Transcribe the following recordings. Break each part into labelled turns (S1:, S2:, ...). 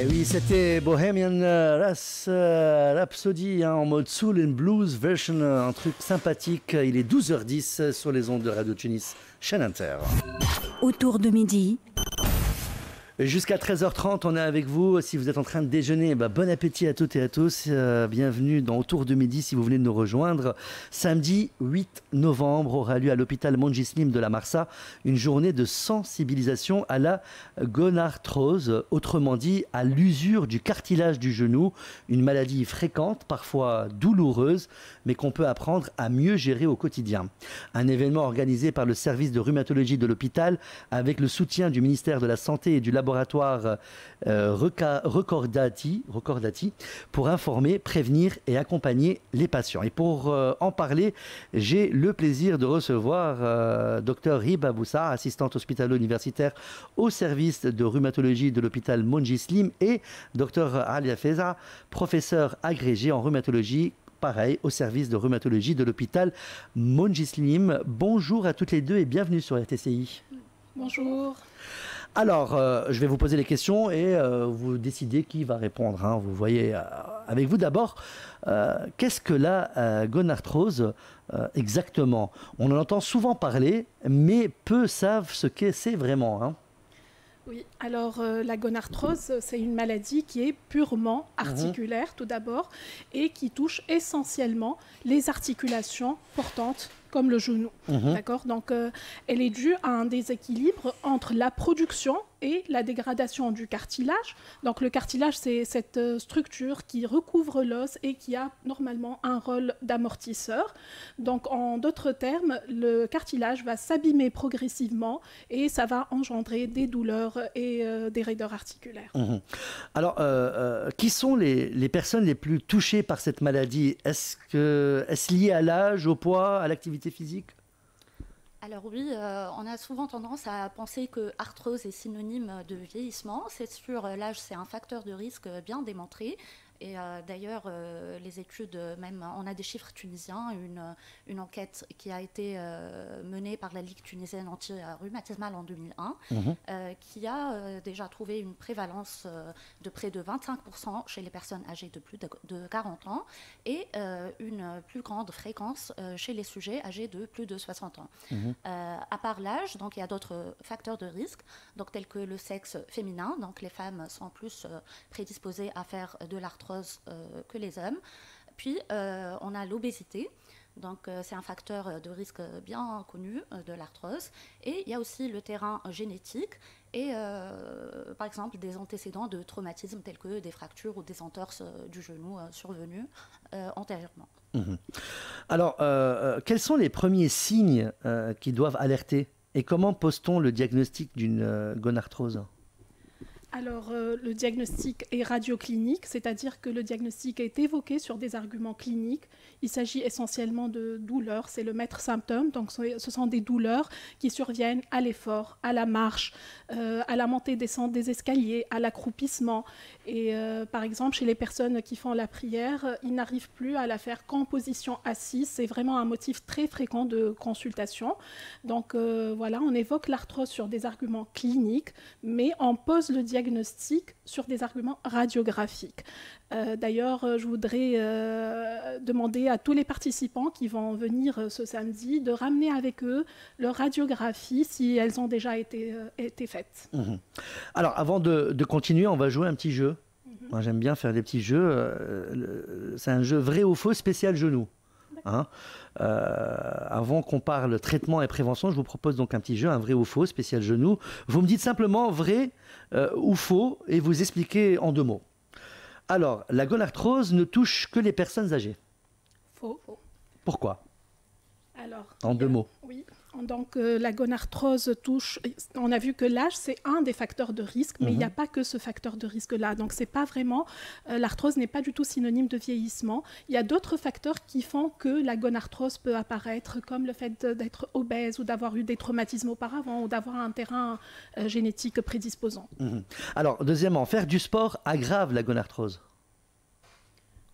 S1: Et oui, c'était Bohemian Rhapsody en mode soul and blues version, un truc sympathique. Il est 12h10 sur les ondes de Radio Tunis, chaîne Inter.
S2: Autour de midi.
S1: Jusqu'à 13h30, on est avec vous. Si vous êtes en train de déjeuner, bon appétit à toutes et à tous. Bienvenue dans Autour de midi si vous venez de nous rejoindre. Samedi 8 novembre aura lieu à l'hôpital Mongislim de la Marsa une journée de sensibilisation à la gonarthrose, autrement dit à l'usure du cartilage du genou, une maladie fréquente, parfois douloureuse, mais qu'on peut apprendre à mieux gérer au quotidien. Un événement organisé par le service de rhumatologie de l'hôpital avec le soutien du ministère de la Santé et du laboratoire Recordati pour informer, prévenir et accompagner les patients. Et pour en parler, j'ai le plaisir de recevoir Dr Hiba Boussa, assistante hospitalo-universitaire au service de rhumatologie de l'hôpital Mongislim, et Dr Alia Feza, professeur agrégé en rhumatologie, pareil, au service de rhumatologie de l'hôpital Mongislim. Bonjour à toutes les deux et bienvenue sur RTCI.
S3: Bonjour.
S1: Alors, je vais vous poser les questions et vous décidez qui va répondre. Hein. Vous voyez, avec vous d'abord, qu'est-ce que la gonarthrose exactement? On en entend souvent parler, mais peu savent ce que c'est vraiment. Hein.
S3: Oui, alors la gonarthrose, c'est une maladie qui est purement articulaire tout d'abord et qui touche essentiellement les articulations portantes comme le genou. D'accord. Donc, elle est due à un déséquilibre entre la production et la dégradation du cartilage. Donc, le cartilage, c'est cette structure qui recouvre l'os et qui a normalement un rôle d'amortisseur. Donc, en d'autres termes, le cartilage va s'abîmer progressivement et ça va engendrer des douleurs et des raideurs articulaires.
S1: Alors, qui sont les personnes les plus touchées par cette maladie? Est-ce lié à l'âge, au poids, à l'activité physique?
S4: Alors oui, on a souvent tendance à penser que arthrose est synonyme de vieillissement. C'est sûr, l'âge, c'est un facteur de risque bien démontré. Et d'ailleurs, les études, même, on a des chiffres tunisiens, une enquête qui a été menée par la Ligue tunisienne anti-rhumatismale en 2001, qui a déjà trouvé une prévalence de près de 25% chez les personnes âgées de plus de 40 ans et une plus grande fréquence chez les sujets âgés de plus de 60 ans. À part l'âge, donc il y a d'autres facteurs de risque, donc tels que le sexe féminin, donc les femmes sont plus prédisposées à faire de l'arthrose que les hommes. Puis on a l'obésité, donc c'est un facteur de risque bien connu de l'arthrose. Et il y a aussi le terrain génétique et par exemple des antécédents de traumatismes tels que des fractures ou des entorses du genou survenues antérieurement.
S1: Alors, quels sont les premiers signes qui doivent alerter et comment pose-t-on le diagnostic d'une gonarthrose?
S3: Alors, le diagnostic est radioclinique, c'est-à-dire que le diagnostic est évoqué sur des arguments cliniques. Il s'agit essentiellement de douleurs, c'est le maître symptôme. Donc, ce sont des douleurs qui surviennent à l'effort, à la marche, à la montée-descente des escaliers, à l'accroupissement. Et par exemple, chez les personnes qui font la prière, ils n'arrivent plus à la faire qu'en position assise. C'est vraiment un motif très fréquent de consultation. Donc, voilà, on évoque l'arthrose sur des arguments cliniques, mais on pose le diagnostic sur des arguments radiographiques. D'ailleurs, je voudrais demander à tous les participants qui vont venir ce samedi de ramener avec eux leur radiographie si elles ont déjà été faites.
S1: Alors, avant de continuer, on va jouer un petit jeu. Moi, j'aime bien faire des petits jeux. C'est un jeu vrai ou faux spécial genou. Hein, avant qu'on parle traitement et prévention, je vous propose donc un petit jeu, un vrai ou faux spécial genou. Vous me dites simplement vrai ou faux et vous expliquez en 2 mots. Alors, la gonarthrose ne touche que les personnes âgées.
S3: Faux.
S1: Pourquoi?
S3: Alors,
S1: en 2 mots.
S3: Oui. Donc, la gonarthrose touche. On a vu que l'âge, c'est un des facteurs de risque, mais il n'y a pas que ce facteur de risque-là. Donc, c'est pas vraiment. L'arthrose n'est pas du tout synonyme de vieillissement. Il y a d'autres facteurs qui font que la gonarthrose peut apparaître, comme le fait d'être obèse ou d'avoir eu des traumatismes auparavant ou d'avoir un terrain génétique prédisposant.
S1: Alors, deuxièmement, faire du sport aggrave la gonarthrose.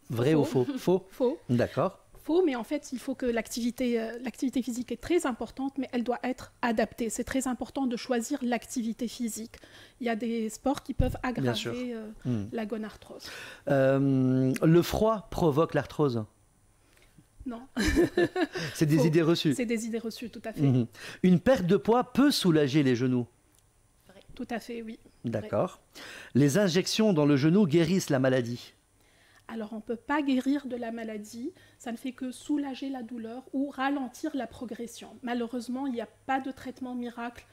S1: Vrai ou faux? Faux.
S3: Faux.
S1: D'accord.
S3: faux, mais en fait, il faut que l'activité physique est très importante, mais elle doit être adaptée. C'est très important de choisir l'activité physique. Il y a des sports qui peuvent aggraver la gonarthrose.
S1: Le froid provoque l'arthrose?
S3: Non.
S1: C'est des idées reçues.
S3: C'est des idées reçues, tout à fait.
S1: Une perte de poids peut soulager les genoux?
S3: Tout à fait, oui.
S1: D'accord. Les injections dans le genou guérissent la maladie?
S3: Alors, on ne peut pas guérir de la maladie, ça ne fait que soulager la douleur ou ralentir la progression. Malheureusement, il n'y a pas de traitement miracle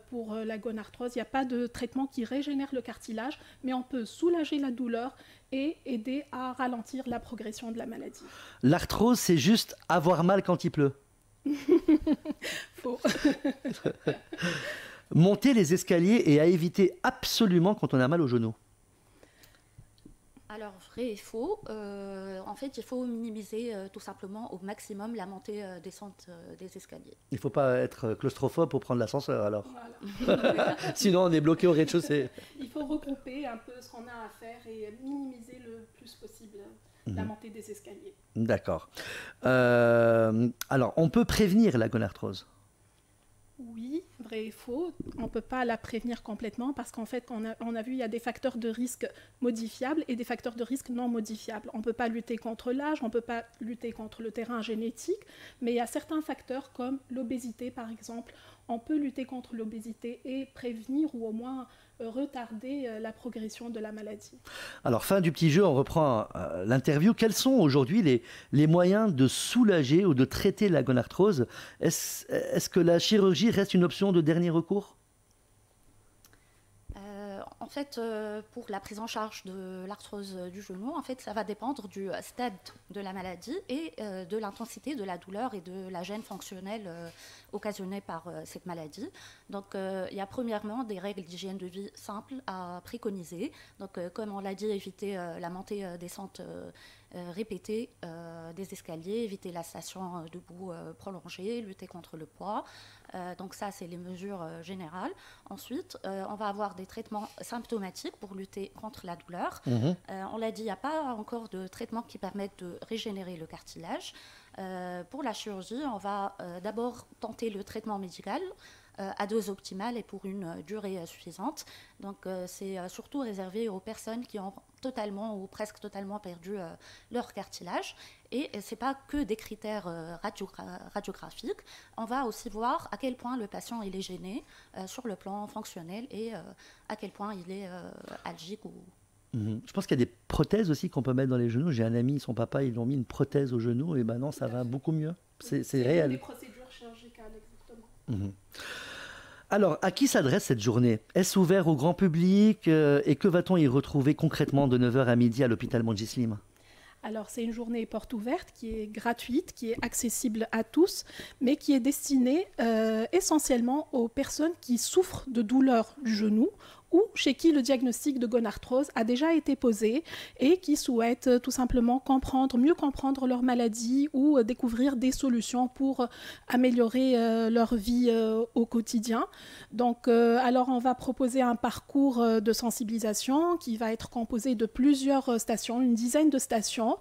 S3: pour la gonarthrose, il n'y a pas de traitement qui régénère le cartilage, mais on peut soulager la douleur et aider à ralentir la progression de la maladie.
S1: L'arthrose, c'est juste avoir mal quand il pleut?
S3: Faux.
S1: Monter les escaliers et à éviter absolument quand on a mal au genou?
S4: Alors, vrai et faux. En fait, il faut minimiser tout simplement au maximum la montée-descente des escaliers.
S1: Il ne faut pas être claustrophobe pour prendre l'ascenseur alors.
S3: Voilà.
S1: Sinon, on est bloqué au rez-de-chaussée.
S3: Il faut regrouper un peu ce qu'on a à faire et minimiser le plus possible la montée des escaliers.
S1: D'accord. Alors, on peut prévenir la gonarthrose?
S3: Oui, vrai et faux. On ne peut pas la prévenir complètement parce qu'en fait, on a vu, il y a des facteurs de risque modifiables et des facteurs de risque non modifiables. On ne peut pas lutter contre l'âge, on ne peut pas lutter contre le terrain génétique, mais il y a certains facteurs comme l'obésité, par exemple. On peut lutter contre l'obésité et prévenir ou au moins retarder la progression de la maladie.
S1: Alors, fin du petit jeu, on reprend l'interview. Quels sont aujourd'hui les moyens de soulager ou de traiter la gonarthrose? Est-ce que la chirurgie reste une option de dernier recours?
S4: En fait, pour la prise en charge de l'arthrose du genou, en fait, ça va dépendre du stade de la maladie et de l'intensité de la douleur et de la gêne fonctionnelle occasionnée par cette maladie. Donc, il y a premièrement des règles d'hygiène de vie simples à préconiser. Donc, comme on l'a dit, éviter la montée-descente répétée des escaliers, éviter la station debout prolongée, lutter contre le poids. Donc ça, c'est les mesures générales. Ensuite, on va avoir des traitements symptomatiques pour lutter contre la douleur. On l'a dit, il n'y a pas encore de traitements qui permettent de régénérer le cartilage. Pour la chirurgie, on va d'abord tenter le traitement médical à dose optimale et pour une durée suffisante. Donc c'est surtout réservé aux personnes qui ont totalement ou presque totalement perdu leur cartilage. Et ce n'est pas que des critères radiographiques. On va aussi voir à quel point le patient il est gêné sur le plan fonctionnel et à quel point il est algique ou...
S1: Je pense qu'il y a des prothèses aussi qu'on peut mettre dans les genoux. J'ai un ami, son papa, ils lui ont mis une prothèse au genou et maintenant ça va beaucoup mieux. C'est réel.
S3: Des procédures chirurgicales, exactement.
S1: Alors, à qui s'adresse cette journée? Est-ce ouvert au grand public et que va-t-on y retrouver concrètement de 9h à midi à l'hôpital Mondjislim?
S3: Alors, c'est une journée porte ouverte qui est gratuite, qui est accessible à tous, mais qui est destinée essentiellement aux personnes qui souffrent de douleurs du genou ou chez qui le diagnostic de gonarthrose a déjà été posé et qui souhaitent tout simplement mieux comprendre leur maladie ou découvrir des solutions pour améliorer leur vie au quotidien. Donc, alors on va proposer un parcours de sensibilisation qui va être composé de plusieurs stations, une dizaine de stations.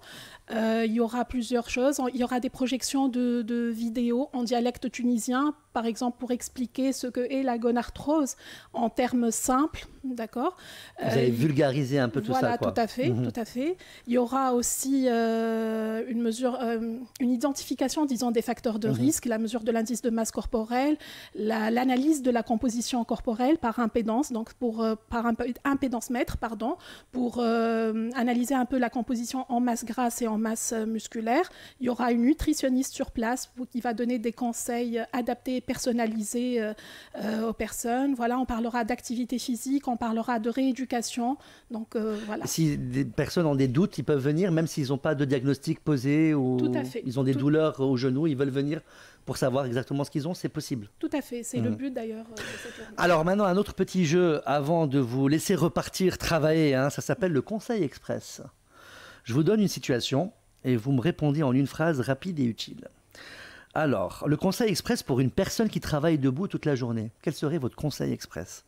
S3: Il y aura plusieurs choses. Il y aura des projections de vidéos en dialecte tunisien, par exemple pour expliquer ce qu'est la gonarthrose en termes simples, d'accord?
S1: Vous allez vulgariser un peu tout ça, quoi.
S3: Voilà, tout à fait, tout à fait. Il y aura aussi une identification, disons, des facteurs de risque, la mesure de l'indice de masse corporelle, l'analyse de la composition corporelle par impédance, donc par impédance mètre, pardon, pour analyser un peu la composition en masse grasse et en masse musculaire. Il y aura une nutritionniste sur place qui va donner des conseils adaptés et personnalisés aux personnes. Voilà, on parlera d'activité physique, on parlera de rééducation. Donc, voilà.
S1: Si des personnes ont des doutes, ils peuvent venir, même s'ils n'ont pas de diagnostic posé ou
S3: Tout à fait.
S1: Ils ont des douleurs au genou, ils veulent venir pour savoir exactement ce qu'ils ont, c'est possible.
S3: Tout à fait, c'est le but d'ailleurs de cette journée.
S1: Alors maintenant, un autre petit jeu avant de vous laisser repartir travailler, ça s'appelle le Conseil Express. Je vous donne une situation et vous me répondez en une phrase rapide et utile. Alors, le Conseil Express pour une personne qui travaille debout toute la journée, quel serait votre Conseil Express?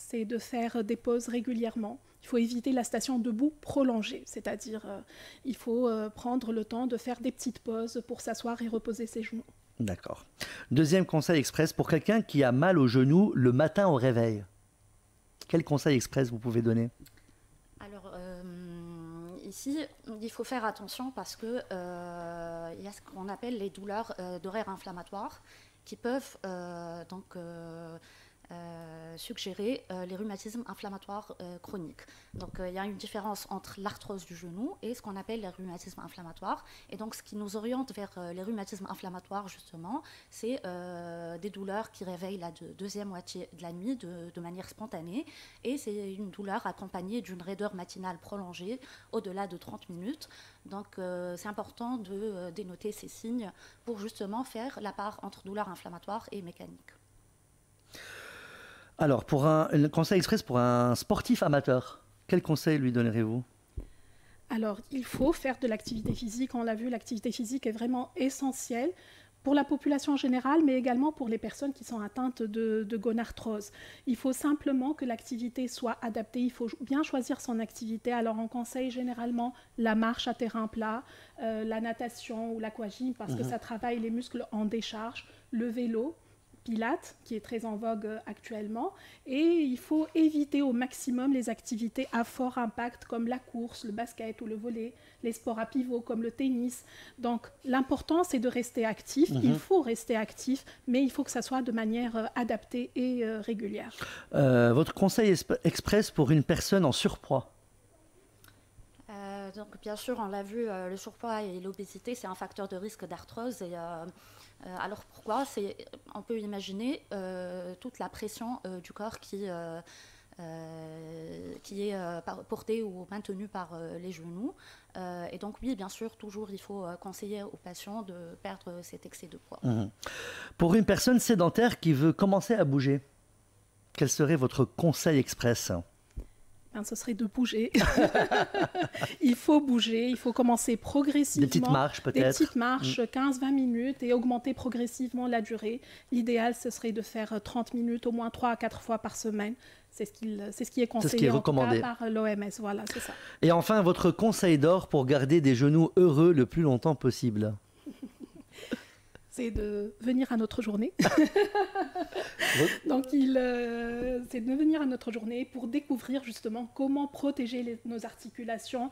S3: c'est de faire des pauses régulièrement. Il faut éviter la station debout prolongée, c'est-à-dire il faut prendre le temps de faire des petites pauses pour s'asseoir et reposer ses genoux.
S1: D'accord. Deuxième conseil express pour quelqu'un qui a mal au genou le matin au réveil. Quel conseil express vous pouvez donner?
S4: Alors, ici, il faut faire attention parce que il y a ce qu'on appelle les douleurs d'horaire inflammatoire qui peuvent suggérer les rhumatismes inflammatoires chroniques. Donc il y a une différence entre l'arthrose du genou et ce qu'on appelle les rhumatismes inflammatoires. Et donc ce qui nous oriente vers les rhumatismes inflammatoires justement, c'est des douleurs qui réveillent la deuxième moitié de la nuit de manière spontanée. Et c'est une douleur accompagnée d'une raideur matinale prolongée au-delà de 30 minutes. Donc c'est important de dénoter ces signes pour justement faire la part entre douleur inflammatoire et mécanique.
S1: Alors, pour un conseil express pour un sportif amateur, quel conseil lui donnerez-vous?
S3: Alors, il faut faire de l'activité physique. On l'a vu, l'activité physique est vraiment essentielle pour la population générale, mais également pour les personnes qui sont atteintes de gonarthrose. Il faut simplement que l'activité soit adaptée. Il faut bien choisir son activité. Alors, on conseille généralement la marche à terrain plat, la natation ou l'aquagym parce que ça travaille les muscles en décharge, le vélo, Pilates, qui est très en vogue actuellement, et il faut éviter au maximum les activités à fort impact comme la course, le basket ou le volley, les sports à pivot comme le tennis. Donc l'important c'est de rester actif, il faut rester actif, mais il faut que ça soit de manière adaptée et régulière.
S1: Votre conseil express pour une personne en surpoids?
S4: Donc bien sûr, on l'a vu, le surpoids et l'obésité, c'est un facteur de risque d'arthrose. Et, alors pourquoi? On peut imaginer toute la pression du corps qui est portée ou maintenue par les genoux. Et donc oui, bien sûr, toujours il faut conseiller aux patients de perdre cet excès de poids.
S1: Pour une personne sédentaire qui veut commencer à bouger, quel serait votre conseil express?
S3: Ce serait de bouger. Il faut bouger, il faut commencer progressivement.
S1: Des petites marches peut-être.
S3: Des petites marches, 15-20 minutes et augmenter progressivement la durée. L'idéal, ce serait de faire 30 minutes au moins 3 à 4 fois par semaine. C'est ce qui est conseillé,
S1: c'est ce qui est recommandé
S3: par l'OMS. Voilà, c'est ça.
S1: Et enfin, votre conseil d'or pour garder des genoux heureux le plus longtemps possible?
S3: C'est de venir à notre journée. Donc, c'est de venir à notre journée pour découvrir justement comment protéger nos articulations,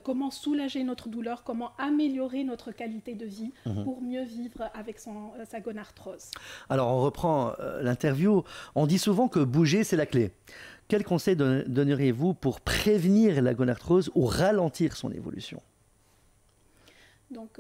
S3: comment soulager notre douleur, comment améliorer notre qualité de vie pour mieux vivre avec sa gonarthrose.
S1: Alors, on reprend l'interview. On dit souvent que bouger, c'est la clé. Quel conseil donneriez-vous pour prévenir la gonarthrose ou ralentir son évolution?
S3: Donc,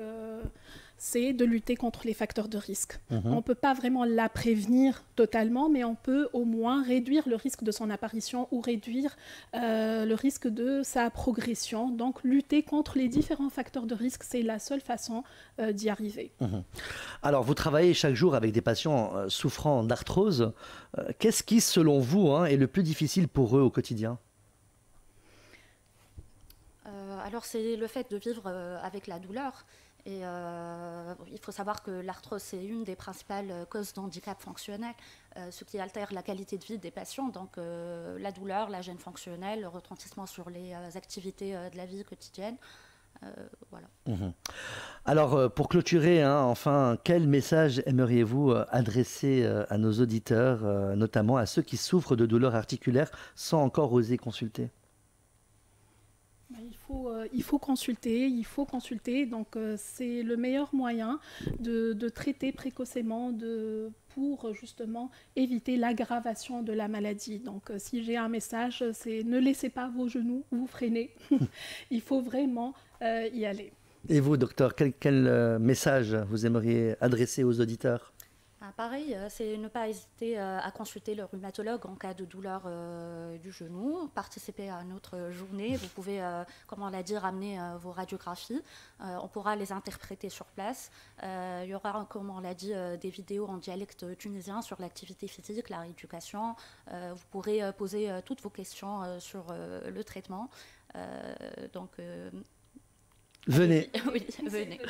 S3: c'est de lutter contre les facteurs de risque. On ne peut pas vraiment la prévenir totalement, mais on peut au moins réduire le risque de son apparition ou réduire le risque de sa progression. Donc, lutter contre les différents facteurs de risque, c'est la seule façon d'y arriver.
S1: Alors, vous travaillez chaque jour avec des patients souffrant d'arthrose. Qu'est-ce qui, selon vous, est le plus difficile pour eux au quotidien?
S4: Alors, c'est le fait de vivre avec la douleur. Et il faut savoir que l'arthrose, c'est une des principales causes d'handicap fonctionnel, ce qui altère la qualité de vie des patients. Donc la douleur, la gêne fonctionnelle, le retentissement sur les activités de la vie quotidienne. Voilà.
S1: Alors, pour clôturer, enfin, quel message aimeriez-vous adresser à nos auditeurs, notamment à ceux qui souffrent de douleurs articulaires sans encore oser consulter?
S3: Il faut consulter. Donc, c'est le meilleur moyen de traiter précocement pour justement éviter l'aggravation de la maladie. Donc, si j'ai un message, c'est ne laissez pas vos genoux vous freiner. Il faut vraiment y aller.
S1: Et vous, docteur, quel message vous aimeriez adresser aux auditeurs?
S4: Pareil, c'est ne pas hésiter à consulter le rhumatologue en cas de douleur du genou, participer à notre journée. Vous pouvez, comme on l'a dit, ramener vos radiographies. On pourra les interpréter sur place. Il y aura, comme on l'a dit, des vidéos en dialecte tunisien sur l'activité physique, la rééducation. Vous pourrez poser toutes vos questions sur le traitement.
S1: Venez.
S4: Oui, venez.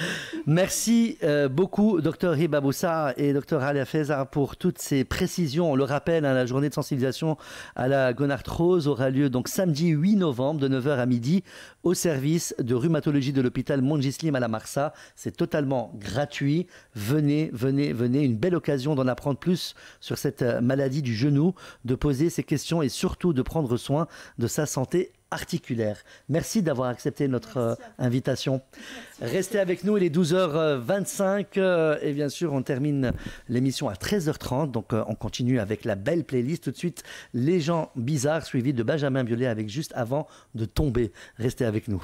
S1: Merci beaucoup, Dr Hiba Boussa et Dr Alia Feza, pour toutes ces précisions. On le rappelle, hein, la journée de sensibilisation à la gonarthrose aura lieu donc samedi 8 novembre de 9h à midi au service de rhumatologie de l'hôpital Montgislim à la Marsa. C'est totalement gratuit. Venez, venez, venez. Une belle occasion d'en apprendre plus sur cette maladie du genou, de poser ces questions et surtout de prendre soin de sa santé articulaire. Merci d'avoir accepté notre invitation. Restez avec nous, il est 12h25 et bien sûr on termine l'émission à 13h30, donc on continue avec la belle playlist. Tout de suite, Les gens bizarres suivis de Benjamin Biolay avec Juste avant de tomber. Restez avec nous.